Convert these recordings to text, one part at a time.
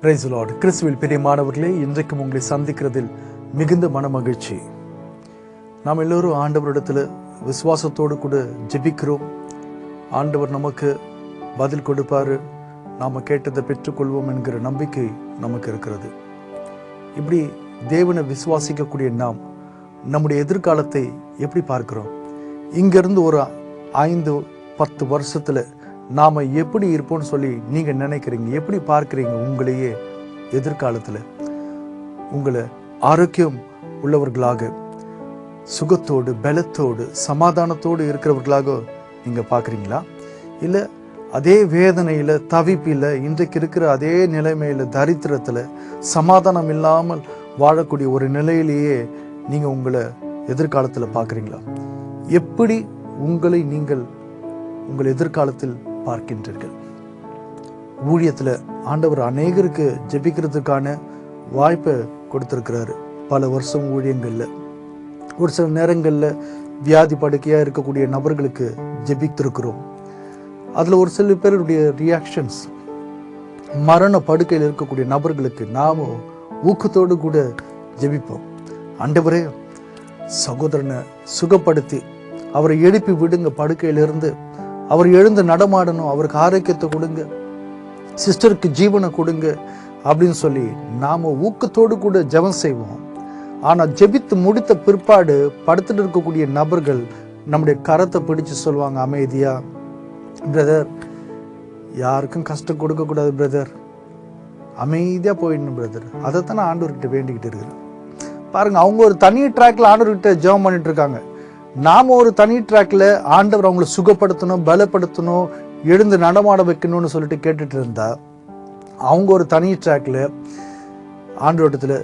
Price Lord. கிறிஸ்துவில் பிரியமானவர்களே, இன்றைக்கும் உங்களை சந்திக்கிறதில் மிகுந்த மனமகிழ்ச்சி. நாம் எல்லோரும் ஆண்டவரிடத்தில் விசுவாசத்தோடு கூட ஜெபிக்கிறோம். ஆண்டவர் நமக்கு பதில் கொடுப்பார், நாம் கேட்டதை பெற்றுக்கொள்வோம் என்கிற நம்பிக்கை நமக்கு இருக்கிறது. இப்படி தேவனை விசுவாசிக்கக்கூடிய நாம் நம்முடைய எதிர்காலத்தை எப்படி பார்க்கிறோம்? இங்கிருந்து ஒரு 5-10 வருஷத்தில் நாம் எப்படி இருப்போம்னு சொல்லி நீங்கள் நினைக்கிறீங்க? எப்படி பார்க்குறீங்க உங்களையே எதிர்காலத்தில்? உங்களை ஆரோக்கியம் உள்ளவர்களாக, சுகத்தோடு, பலத்தோடு, சமாதானத்தோடு இருக்கிறவர்களாக நீங்கள் பார்க்குறீங்களா? இல்லை அதே வேதனையில், தவிப்பில், இன்றைக்கு இருக்கிற அதே நிலைமையில், தரித்திரத்தில், சமாதானம் இல்லாமல் வாழக்கூடிய ஒரு நிலையிலேயே நீங்கள் உங்களை எதிர்காலத்தில் பார்க்குறீங்களா? எப்படி உங்களை நீங்கள் உங்கள் எதிர்காலத்தில் பார்க்கின்றீர்கள்? ஊழியத்தில் ஆண்டவர் அநேகருக்கு ஜெபிக்கிறதுக்கான வாய்ப்பை கொடுத்துருக்கிறாரு. பல வருஷம் ஊழியங்களில் ஒரு சில நேரங்களில் வியாதி படுக்கையாக இருக்கக்கூடிய நபர்களுக்கு ஜெபித்திருக்கிறோம். அதில் ஒரு சில பேருடைய ரியாக்ஷன்ஸ், மரண படுக்கையில் இருக்கக்கூடிய நபர்களுக்கு நாம் ஊக்கத்தோடு கூட ஜெபிப்போம். ஆண்டவரே, சகோதரனை சுகப்படுத்தி அவரை எழுப்பி விடுங்க, படுக்கையிலிருந்து அவர் எழுந்து நடமாடணும், அவருக்கு ஆரோக்கியத்தை கொடுங்க, சிஸ்டருக்கு ஜீவனை கொடுங்க அப்படின்னு சொல்லி நாம் ஊக்கத்தோடு கூட ஜெபம் செய்வோம். ஆனால் ஜெபித்து முடித்த பிற்பாடு படுத்துட்டு இருக்கக்கூடிய நபர்கள் நம்முடைய கரத்தை பிடிச்சு சொல்லுவாங்க, அமைதியா பிரதர், யாருக்கும் கஷ்டம் கொடுக்கக்கூடாது பிரதர், அமைதியாக போயிடணும் பிரதர். அதைத்தான் நான் ஆண்டவர்கிட்ட வேண்டிக்கிட்டு இருக்கிறேன். பாருங்க, அவங்க ஒரு தனி ட்ராக்ல ஆண்டவர்கிட்ட ஜெபம் பண்ணிட்டு இருக்காங்க. நாம் ஒரு தனி ட்ராக்ல ஆண்டவர் அவங்களை சுகப்படுத்தணும், பலப்படுத்தணும், எழுந்து நடமாட வைக்கணும்னு சொல்லிட்டு கேட்டுட்டு இருந்தா, அவங்க ஒரு தனி ட்ராக்ல ஆண்டவரத்தில்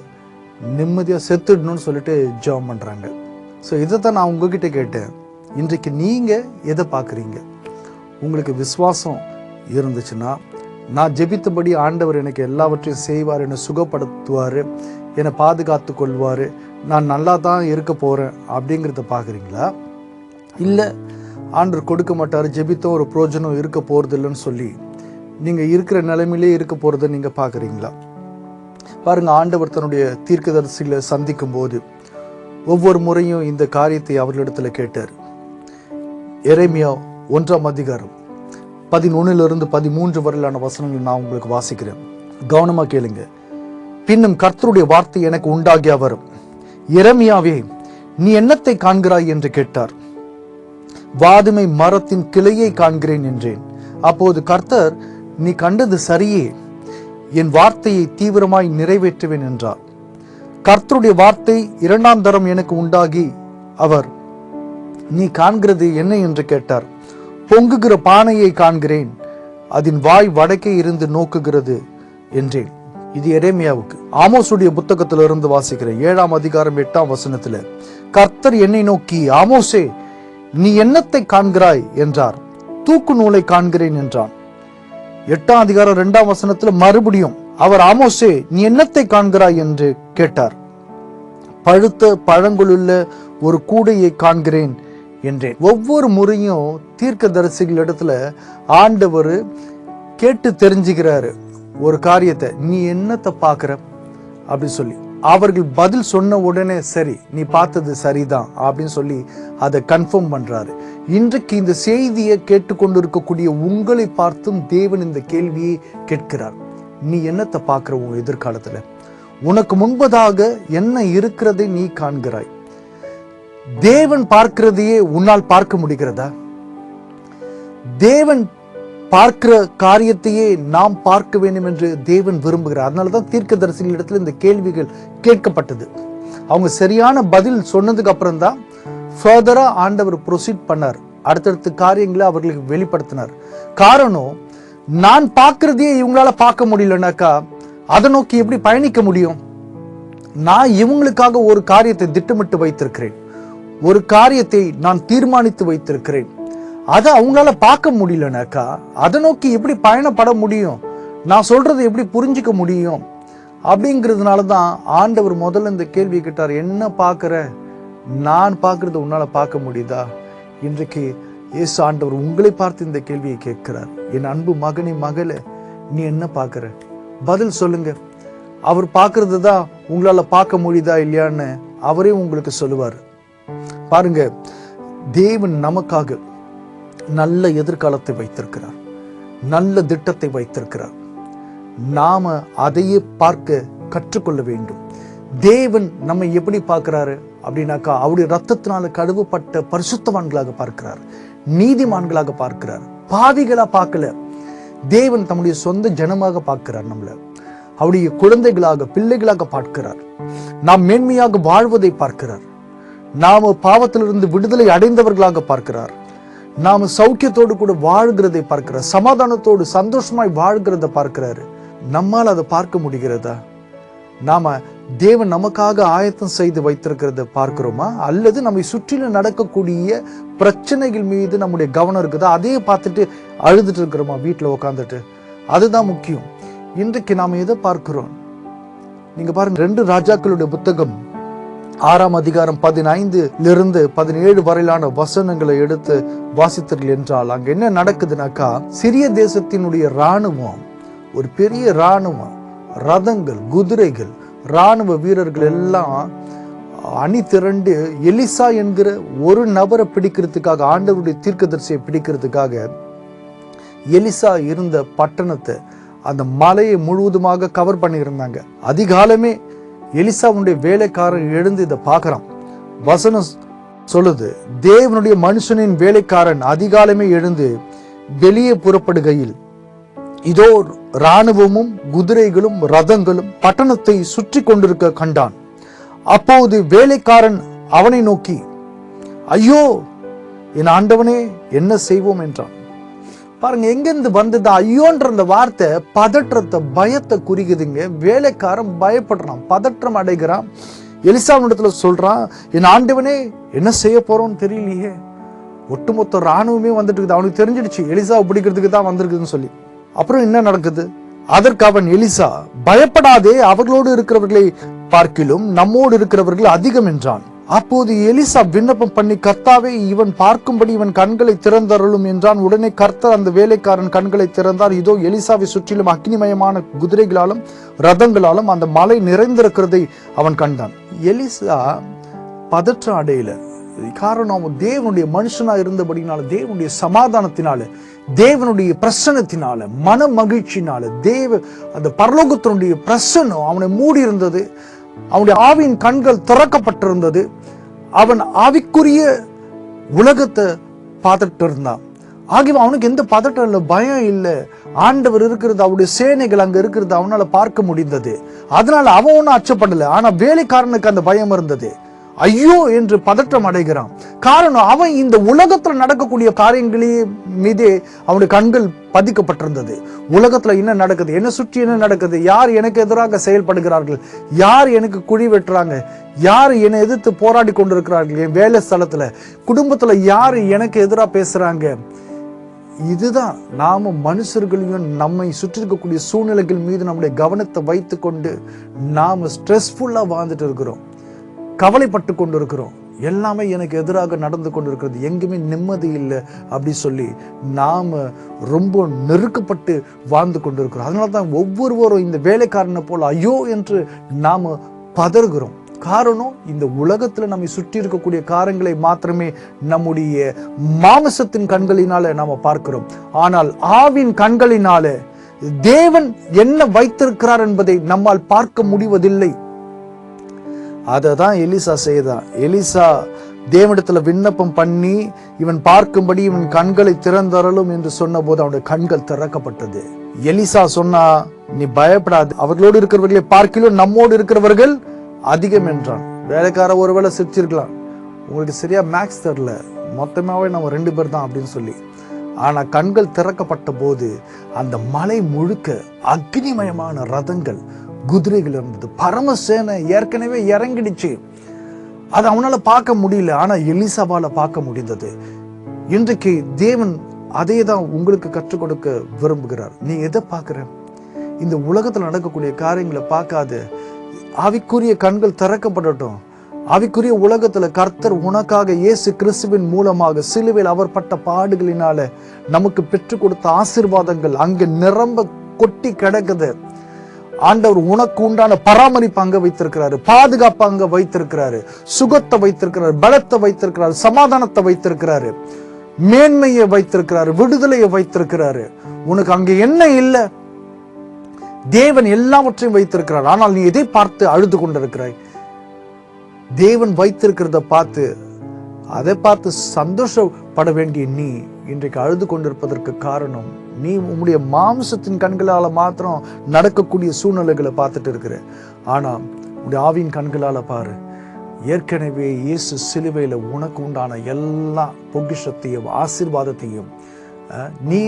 நிம்மதியாக செத்துடணும்னு சொல்லிட்டு ஜெபம் பண்ணுறாங்க. ஸோ இதைத்தான் நான் உங்ககிட்ட கேட்டேன். இன்றைக்கு நீங்கள் எதை பார்க்குறீங்க? உங்களுக்கு விசுவாசம் இருந்துச்சுன்னா, நான் ஜெபித்தபடி ஆண்டவர் எனக்கு எல்லாவற்றையும் செய்வார், என்னை சுகப்படுத்துவார், என்னை பாதுகாத்து கொள்வார், நான் நல்லா தான் இருக்க போகிறேன் அப்படிங்கிறத பார்க்குறீங்களா? இல்லை ஆண்டவர் கொடுக்க மாட்டார், ஜெபித்தோ ஒரு பிரோஜனம் இருக்க போகிறது இல்லைன்னு சொல்லி நீங்கள் இருக்கிற நிலைமையிலே இருக்க போகிறத நீங்கள் பார்க்குறீங்களா? பாருங்கள், ஆண்டவர் தன்னுடைய தீர்க்கதரிசிகளை சந்திக்கும் போது ஒவ்வொரு முறையும் இந்த காரியத்தை அவர்களிடத்தில் கேட்டார். எரேமியா 1ஆம் அதிகாரம் 11 to 13 வரையிலான வசனங்கள் நான் உங்களுக்கு வாசிக்கிறேன், கவனமாக கேளுங்க. பின்னும் கர்த்தருடைய வார்த்தை எனக்கு உண்டாகிய வரும், எரேமியாவே, நீ என்னத்தை காண்கிறாய் என்று கேட்டார். வாதுமை மரத்தின் கிளையை காண்கிறேன் என்றேன். அப்போது கர்த்தர், நீ கண்டது சரியே, என் வார்த்தையை தீவிரமாய் நிறைவேற்றுவேன் என்றார். கர்த்தருடைய வார்த்தை 2ஆம் தரம் எனக்கு உண்டாகி அவர், நீ காண்கிறது என்ன என்று கேட்டார். பொங்குகிற பானையை காண்கிறேன், அதன் வாய் வடக்கே இருந்து நோக்குகிறது என்றேன். இது எரேமியாவுக்கு. ஆமோசுடைய புத்தகத்திலிருந்து வாசிக்கிறேன், 7ஆம் அதிகாரம் 8ஆம் வசனத்தில், கர்த்தர் என்னை நோக்கி, ஆமோசே, நீ என்னத்தை காண்கிறாய் என்றார். தூக்கு நூலை காண்கிறேன் என்றான். 8ஆம் அதிகாரம் 2ஆம் வசனத்தில் மறுபடியும் அவர், ஆமோசே, நீ என்னத்தை காண்கிறாய் என்று கேட்டார். பழுத்த பழங்களுள்ள ஒரு கூடையை காண்கிறேன் என்றேன். ஒவ்வொரு முறையும் தீர்க்கதரிசிகள் இடத்துல ஆண்டவர் கேட்டு தெரிஞ்சுக்கிறாரு ஒரு காரியத்தை, நீ என்னத்தை பார்க்குற அப்படின்னு சொல்லி. அவர்கள் பதில் சொன்ன உடனே, சரி, நீ பார்த்தது சரிதான் அப்படின்னு சொல்லி அதை கன்ஃபார்ம் பண்றாரு. இன்றைக்கு இந்த செய்தியை கேட்டுக்கொண்டு இருக்கக்கூடிய உங்களை பார்த்தும் தேவன் இந்த கேள்வியை கேட்கிறார். நீ என்னத்தை பார்க்குற? உன் எதிர்காலத்தில் உனக்கு முன்பதாக என்ன இருக்கிறதை நீ காண்கிறாய்? தேவன் பார்க்கிறதையே உன்னால் பார்க்க முடிகிறதா? தேவன் பார்க்கிற காரியத்தையே நாம் பார்க்க வேண்டும் என்று தேவன் விரும்புகிறார். அதனாலதான் தீர்க்கதரிசிகள் இடத்துல இந்த கேள்விகள் கேட்கப்பட்டது. அவங்க சரியான பதில் சொன்னதுக்கு அப்புறம் தான் ஃபர்தரா ஆண்டவர் ப்ரொசீட் பண்ணார், அடுத்தடுத்த காரியங்களை அவர்களுக்கு வெளிப்படுத்தினார். காரணம், நான் பார்க்கிறதையே இவங்களால பார்க்க முடியலனாக்கா அதை நோக்கி எப்படி பயணிக்க முடியும்? நான் இவங்களுக்காக ஒரு காரியத்தை திட்டமிட்டு வைத்திருக்கிறேன், ஒரு காரியத்தை நான் தீர்மானித்து வைத்திருக்கிறேன். அதை அவங்களால பார்க்க முடியலனாக்கா அதை நோக்கி எப்படி பயணப்பட முடியும்? நான் சொல்றதை எப்படி புரிஞ்சுக்க முடியும்? அப்படிங்கிறதுனால தான் ஆண்டவர் முதல்ல இந்த கேள்வி கேட்டார், என்ன பார்க்குற? நான் பார்க்கறது உன்னால பார்க்க முடியுதா? இன்றைக்கு இயேசு ஆண்டவர் உங்களை பார்த்து இந்த கேள்வியை கேட்கிறார். என் அன்பு மகனே, மகளே, நீ என்ன பார்க்குற? பதில் சொல்லுங்க. அவர் பார்க்கறது தான் உங்களால பார்க்க முடியுதா இல்லையான்னு அவரே உங்களுக்கு சொல்லுவார். பாருங்க, தேவன் நமக்காக நல்ல எதிர்காலத்தை வைத்திருக்கிறார், நல்ல திட்டத்தை வைத்திருக்கிறார். நாம அதையே பார்க்க கற்றுக்கொள்ள வேண்டும். தேவன் நம்மை எப்படி பார்க்கிறாரு அப்படின்னாக்கா, அவருடைய ரத்தத்தினால கழுவப்பட்ட பரிசுத்தவான்களாக பார்க்கிறார், நீதிமான்களாக பார்க்கிறார், பாவிகளா பார்க்கல. தேவன் தம்முடைய சொந்த ஜனமாக பார்க்கிறார், நம்மள அவருடைய குழந்தைகளாக பிள்ளைகளாக பார்க்கிறார். நாம் மேன்மையாக வாழ்வதை பார்க்கிறார். நாம பாவத்திலிருந்து விடுதலை அடைந்தவர்களாக பார்க்கிறார். நாம சௌக்கியத்தோடு கூட வாழ்கிறதை பார்க்கிறார், சமாதானத்தோடு சந்தோஷமாய் வாழ்கிறத பார்க்கிறாரு. நம்மால் அதை பார்க்க முடிகிறதா? நாம தேவன் நமக்காக ஆயத்தம் செய்து வைத்திருக்கிறத பார்க்கிறோமா, அல்லது நம்மை சுற்றிலும் நடக்கக்கூடிய பிரச்சனைகள் மீது நம்முடைய கவனம் இருக்குதா? அதையே பார்த்துட்டு அழுதுட்டு இருக்கிறோமா வீட்டில் உட்காந்துட்டு? அதுதான் முக்கியம். இன்றைக்கு நாம எதை பார்க்கிறோம்? நீங்க பாருங்க, 2 ராஜாக்களுடைய புத்தகம் 6ஆம் அதிகாரம் 15 17 வரையிலான வசனங்களை எடுத்து வாசித்தீர்கள் என்றால் அங்க என்ன நடக்குதுனாக்கா, சிரிய தேசத்தினுடைய இராணுவம், ஒரு பெரிய இராணுவம், ரதங்கள், குதிரைகள், இராணுவ வீரர்கள் எல்லாம் அணி திரண்டு எலிசா என்கிற ஒரு நபரை பிடிக்கிறதுக்காக, ஆண்டவருடைய தீர்க்கதரிசியை பிடிக்கிறதுக்காக எலிசா இருந்த பட்டணத்தை, அந்த மலையை முழுவதுமாக கவர் பண்ணி இருந்தாங்க. அதிகாலமே எலிசாவுடைய வேலைக்காரன் எழுந்து இதை பார்க்கறான். வசனம் சொல்லுது, தேவனுடைய மனுஷனின் வேலைக்காரன் அதிகாலமே எழுந்து வெளியே புறப்படுகையில் இதோ இராணுவமும் குதிரைகளும் ரதங்களும் பட்டணத்தை சுற்றி கொண்டிருக்க கண்டான். அப்போது வேலைக்காரன் அவனை நோக்கி, ஐயோ என் ஆண்டவனே, என்ன செய்வோம் என்றான். பாருங்க, எங்கிருந்து வந்தது ஐயோன்ற அந்த வார்த்தை பதற்றத்தை, பயத்தை குறிக்குதுங்க. வேலைக்காரன் பயப்படுறான், பதற்றம் அடைகிறான். எலிசாவினிடத்துல சொல்றான், என் ஆண்டவனே, என்ன செய்ய போறோம்னு தெரியலையே. ஒட்டுமொத்த இராணுவமே வந்துட்டு இருக்குது. அவனுக்கு தெரிஞ்சிடுச்சு எலிசாவை பிடிக்கிறதுக்கு தான் வந்திருக்குதுன்னு சொல்லி. அப்புறம் என்ன நடக்குது? அதற்கு அவன், எலிசா, பயப்படாதே, அவர்களோடு இருக்கிறவர்களை பார்க்கிலும் நம்மோடு இருக்கிறவர்கள் அதிகம் என்றான். அப்போது எலிசா விண்ணப்பம் பண்ணி, கர்த்தாவே, இவன் பார்க்கும்படி இவன் கண்களை திறந்தருளும் என்றான். உடனே கர்த்தர் அந்த வேலைக்காரன் கண்களை திறந்தார். இதோ எலிசாவை சுற்றிலும் அக்னிமயமான குதிரைகளாலும் ரதங்களாலும் அந்த மலை நிறைந்திருக்கிறதை அவன் கண்டான். எலிசா பதற்றம் அடையல. காரணம், அவன் தேவனுடைய மனுஷனா இருந்தபடினால, தேவனுடைய சமாதானத்தினால, தேவனுடைய பிரசன்னத்தினால, மன மகிழ்ச்சினால, அந்த பரலோகத்தினுடைய பிரசன்னம் அவனை மூடி இருந்தது. அவனுடைய ஆவியின் கண்கள் திறக்கப்பட்டிருந்தது. அவன் ஆவிக்குரிய உலகத்தை பார்த்துட்டு இருந்தான். ஆகிய அவனுக்கு எந்த பதட்டம் இல்லை, பயம் இல்லை. ஆண்டவர் இருக்கிறது, அவருடைய சேனைகள் அங்க இருக்கிறது அவனால பார்க்க முடிந்தது. அதனால அவன் ஒன்னும் அச்சப்படல. ஆனா வேலைக்காரனுக்கு அந்த பயம் இருந்தது. ஐயோ என்று பதற்றம் அடைகிறான். காரணம், அவன் இந்த உலகத்துல நடக்கக்கூடிய காரியங்களே மீதே அவனுடைய கண்கள் பதிக்கப்பட்டிருந்தது. உலகத்துல என்ன நடக்குது, என்ன சுற்றி என்ன நடக்குது, யார் எனக்கு எதிராக செயல்படுகிறார்கள், யார் எனக்கு குழி வெட்டுறாங்க, யார் என்னை எதிர்த்து போராடி கொண்டிருக்கிறார்கள், என் வேலை ஸ்தலத்துல, குடும்பத்துல யார் எனக்கு எதிராக பேசுறாங்க. இதுதான் நாம மனுஷர்களையும் நம்மை சுற்றி இருக்கக்கூடிய சூழ்நிலைகள் மீது நம்முடைய கவனத்தை வைத்து கொண்டு நாம ஸ்ட்ரெஸ்ஃபுல்லா வாழ்ந்துட்டு இருக்கிறோம், கவலைப்பட்டு கொண்டு இருக்கிறோம். எல்லாமே எனக்கு எதிராக நடந்து கொண்டிருக்கிறது, எங்குமே நிம்மதி இல்லை அப்படி சொல்லி நாம ரொம்ப நெருக்கப்பட்டு வாழ்ந்து கொண்டிருக்கிறோம். அதனால தான் ஒவ்வொருவரும் இந்த வேலைக்காரனை போல ஐயோ என்று நாம பதறுகிறோம். காரணம், இந்த உலகத்துல நம்மை சுற்றி இருக்கக்கூடிய காரியங்களை மாத்திரமே நம்முடைய மாமிசத்தின் கண்களினால நாம பார்க்கிறோம். ஆனால் ஆவின் கண்களினால தேவன் என்ன வைத்திருக்கிறார் என்பதை நம்மால் பார்க்க முடிவதில்லை. அதை தான் எலிசா செய்தான். எலிசா தேவனிடத்துல விண்ணப்பம் பண்ணி, இவன் பார்க்கும்படி இவன் கண்களை திறந்தருளும் என்று சொன்ன போது அவனுடைய கண்கள் திறக்கப்பட்டது. எலிசா சொன்னா, நீ பயப்படாது, அவர்களோடு இருக்கிறவர்களை பார்க்கிலும் நம்மோடு இருக்கிறவர்கள் அதிகம் என்றான். வேலைக்கார ஒருவேளை சிரிச்சிருக்கலாம், உங்களுக்கு சரியா மேக்ஸ் தெரியல, மொத்தமாவே நம்ம 2 பேர் தான் அப்படின்னு சொல்லி. ஆனா கண்கள் திறக்கப்பட்ட போது அந்த மலை முழுக்க அக்னிமயமான ரதங்கள், குதிரைகள் இருந்தது. பரமசேனை ஏற்கனவே இறங்கிடுச்சு. அது அவனால பார்க்க முடியல, ஆனா எலிசாவால பார்க்க முடிந்தது. இன்றைக்கு தேவன் அதே தான் உங்களுக்கு கற்றுக் கொடுக்க விரும்புகிறார். நீ எதை பார்க்கிற? இந்த உலகத்துல நடக்கக்கூடிய காரியங்களை பார்க்காத. ஆவிக்குரிய கண்கள் திறக்கப்படட்டும். ஆவிக்குரிய உலகத்துல கர்த்தர் உனக்காக இயேசு கிறிஸ்துவின் மூலமாக சிலுவையில் அவர் பட்ட பாடுகளினால நமக்கு பெற்றுக் கொடுத்த ஆசீர்வாதங்கள் அங்க நிரம்ப கொட்டி கிடக்குது. ஆண்டவர் உனக்கு உண்டான பராமரிப்பு அங்க வைத்திருக்கிறாரு, பாதுகாப்பு அங்க வைத்திருக்கிறாரு, சுகத்தை வைத்திருக்கிறாரு, பலத்தை வைத்திருக்கிறாரு, சமாதானத்தை வைத்திருக்கிறாரு, மேன்மையை வைத்திருக்கிறாரு, விடுதலையை வைத்திருக்கிறாரு. உனக்கு அங்க என்ன இல்லை? தேவன் எல்லாவற்றையும் வைத்திருக்கிறார். ஆனால் நீ எதை பார்த்து அழுது கொண்டிருக்கிறாய்? தேவன் வைத்திருக்கிறத பார்த்து, அதை பார்த்து சந்தோஷப்பட வேண்டிய நீ இன்றைக்கு அழுது கொண்டிருப்பதற்கு காரணம், நீ உன்னுடைய மாம்சத்தின் கண்களால மாத்திரம் நடக்கக்கூடிய சூழ்நிலைகளை பார்த்துட்டு இருக்கிற. ஆனா உன்னுடைய ஆவியின் கண்களால பாரு, ஏற்கனவே இயேசு சிலுவையில உனக்கு உண்டான எல்லா பொக்கிஷத்தையும் ஆசீர்வாதத்தையும், நீ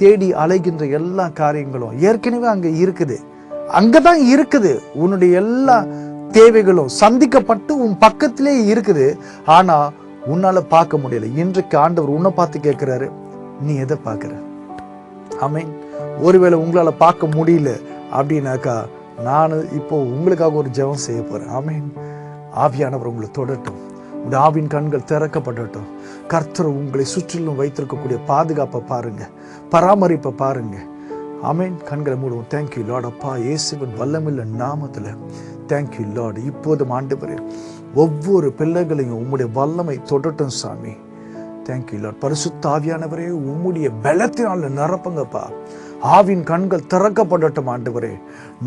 தேடி அலைகின்ற எல்லா காரியங்களும் ஏற்கனவே அங்க இருக்குது. அங்கதான் இருக்குது. உன்னுடைய எல்லா தேவைகளும் சந்திக்கப்பட்டு உன் பக்கத்திலே இருக்குது. ஆனா உன்னால பார்க்க முடியல. இன்றைக்கு ஆண்டவர் உன்னை பார்த்து கேட்கிறாரு, நீ எதை பார்க்கிற? ஆமென். ஒருவேளை உங்களால பார்க்க முடியல அப்படின்னாக்கா, நான் இப்போ உங்களுக்காக ஒரு ஜெபம் செய்ய போறேன். ஆமென். ஆவியானவர் உங்களை தொடட்டும், உங்களுடைய ஆவின் கண்கள் திறக்கப்படட்டும். கர்த்தர் உங்களை சுற்றிலும் வைத்திருக்கக்கூடிய பாதுகாப்பை பாருங்க, பராமரிப்பை பாருங்க. ஆமென். கண்களை மூடுவோம். Thank you Lord. அப்பா, இயேசுவின் வல்லமையுள்ள நாமத்துல தேங்க்யூ லார்ட். இப்போதும் ஆண்டவரே, ஒவ்வொரு பிள்ளைகளையும் உம்முடைய வல்லமை தொடட்டும் சாமி. Thank you Lord. பரிசுத்த ஆவியானவரே, உம்முடைய பலத்தினால நிரப்புங்கப்பா. ஆவின் கண்கள் திறக்கப்படட்டும் ஆண்டவரே.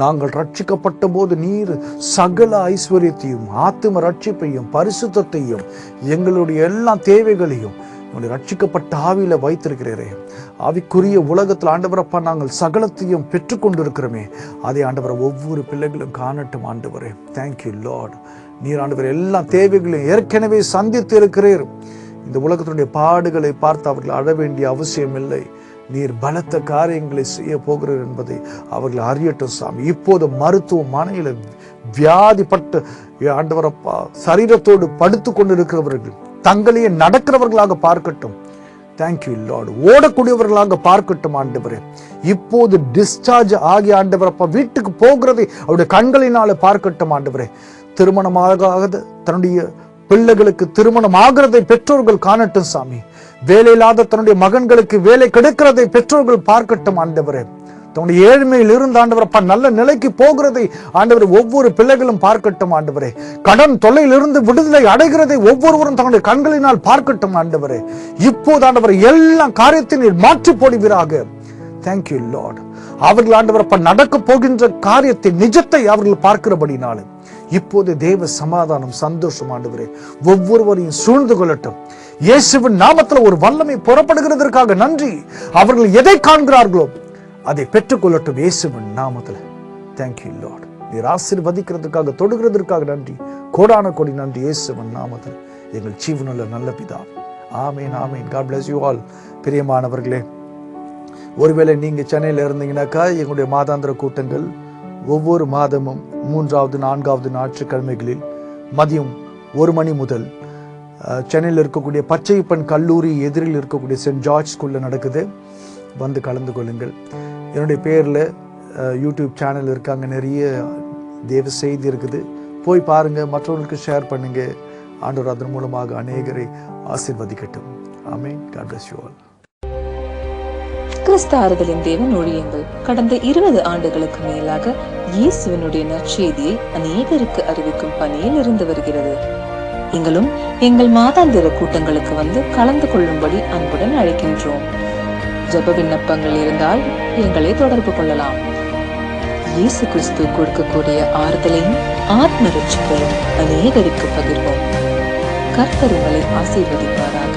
நாங்கள் ரட்சிக்கப்பட்ட போது நீர் சகல ஐஸ்வர்யத்தையும், ஆத்தும ரட்சிப்பையும், பரிசுத்தையும், எங்களுடைய எல்லா தேவைகளையும் உங்களுடைய ரட்சிக்கப்பட்ட ஆவியில வைத்திருக்கிறீரே. ஆவிக்குரிய உலகத்தில் ஆண்டவரப்பா, நாங்கள் சகலத்தையும் பெற்றுக்கொண்டிருக்கிறோமே, அதை ஆண்டவரை ஒவ்வொரு பிள்ளைகளும் காணட்டும் ஆண்டவரே. Thank you Lord. நீர் ஆண்டவரை எல்லா தேவைகளையும் ஏற்கனவே சந்தித்து இருக்கிறீர். இந்த உலகத்தினுடைய பாடுகளை பார்த்து அவர்கள் அழ வேண்டிய அவசியம் இல்லை. நீர் பலத்த காரியங்களை செய்ய போகிறீர் என்பதை அவர்கள் அறியட்டும் சாமி. இப்போது மருத்துவமனையில் வியாதிப்பட்டு ஆண்டவரப்பா சரீரத்தோடு படுத்து கொண்டிருக்கிறவர்கள் தங்களையே நடக்கிறவர்களாக பார்க்கட்டும். Thank you Lord. ஓடக்கூடியவர்களாக பார்க்கட்டும் ஆண்டவரே. இப்போது டிஸ்சார்ஜ் ஆகி ஆண்டவரப்பா வீட்டுக்கு போகிறதை அவருடைய கண்களினால பார்க்கட்டும் ஆண்டவரே. திருமணமாகாத தன்னுடைய பிள்ளைகளுக்கு திருமணம் ஆகிறதை பெற்றோர்கள் காணட்டும் சாமி. வேலை இல்லாத தன்னுடைய மகன்களுக்கு வேலை கிடைக்கிறதை பெற்றோர்கள் பார்க்கட்டும் ஆண்டவரே. தன்னுடைய ஏழ்மையில் இருந்து ஆண்டவரப்பா நல்ல நிலைக்கு போகிறதை ஆண்டவரை ஒவ்வொரு பிள்ளைகளும் பார்க்கட்டும் ஆண்டவரே. கடன் தொல்லையில் இருந்து விடுதலை அடைகிறதை ஒவ்வொருவரும் தன்னுடைய கண்களினால் பார்க்கட்டும் ஆண்டவரே. இப்போது ஆண்டவரை எல்லா காரியத்தையும் மாற்றி போடுவீராக. Thank you Lord. அவர்கள் ஆண்டவரப்பா நடக்க போகின்ற காரியத்தை, நிஜத்தை அவர்கள் பார்க்கிறபடினாலும் இப்போது தேவ சமாதானம், சந்தோஷம் ஆண்டவரே ஒவ்வொருவரையும் சூழ்ந்து கொள்ளட்டும். இயேசுவின் நாமத்துல ஒரு வல்லமை புறப்படுகிறதற்காக நன்றி. அவர்கள் எதை காண்கிறார்களோ அதை பெற்றுக்கொள்ளட்டும் இயேசுவின் நாமத்துல. Thank you Lord. நீர் ஆசீர்வதிக்கிறதுக்காக, தொடுகிறதற்காக நன்றி. கோடான கோடி நன்றி இயேசுவின் நாமத்துல. எங்கள் ஜீவனுள்ள நல்ல பிதா. ஆமேன், ஆமேன். God bless you all. பிரியமானவர்களே, ஒருவேளை நீங்க சென்னையில இருந்தீங்கன்னாக்கா, எங்களுடைய மாதாந்திர கூட்டங்கள் ஒவ்வொரு மாதமும் 3வது 4வது ஞாயிற்றுக்கிழமைகளில் மதியம் 1 மணி முதல் சென்னையில் இருக்கக்கூடிய பச்சையப்பன் கல்லூரி எதிரில் இருக்கக்கூடிய சென்ட் ஜார்ஜ் ஸ்கூலில் நடக்குது. வந்து கலந்து கொள்ளுங்கள். என்னுடைய பேரில் யூடியூப் சேனல் இருக்காங்க, நிறைய தேவ செய்தி இருக்குது, போய் பாருங்கள், மற்றவர்களுக்கு ஷேர் பண்ணுங்க. ஆண்டவர் அதன் மூலமாக அநேகரை ஆசீர்வதிக்கட்டும். ஆமென். God bless you all. கிறிஸ்து ஆறுதலின் தேவன் ஊழியங்கள் கடந்த 20 ஆண்டுகளுக்கு மேலாக இயேசுவினுடைய நற்செய்தியை அநேகருக்கு அறிவிக்கும் பணியில் இருந்து வருகிறது. நீங்களும் எங்கள் மாதாந்திர கூட்டங்களுக்கு வந்து கலந்து கொள்ளும்படி அன்புடன் அழைக்கின்றோம். ஜெப விண்ணப்பங்கள் இருந்தால் எங்களை தொடர்பு கொள்ளலாம். இயேசு கிறிஸ்து கொடுக்கக்கூடிய ஆறுதலையும் ஆத்ம ரட்சிப்பையும் அநேகருக்கு பகிர்வோம். கர்த்தர் உங்களை ஆசீர்வதிப்பாராக.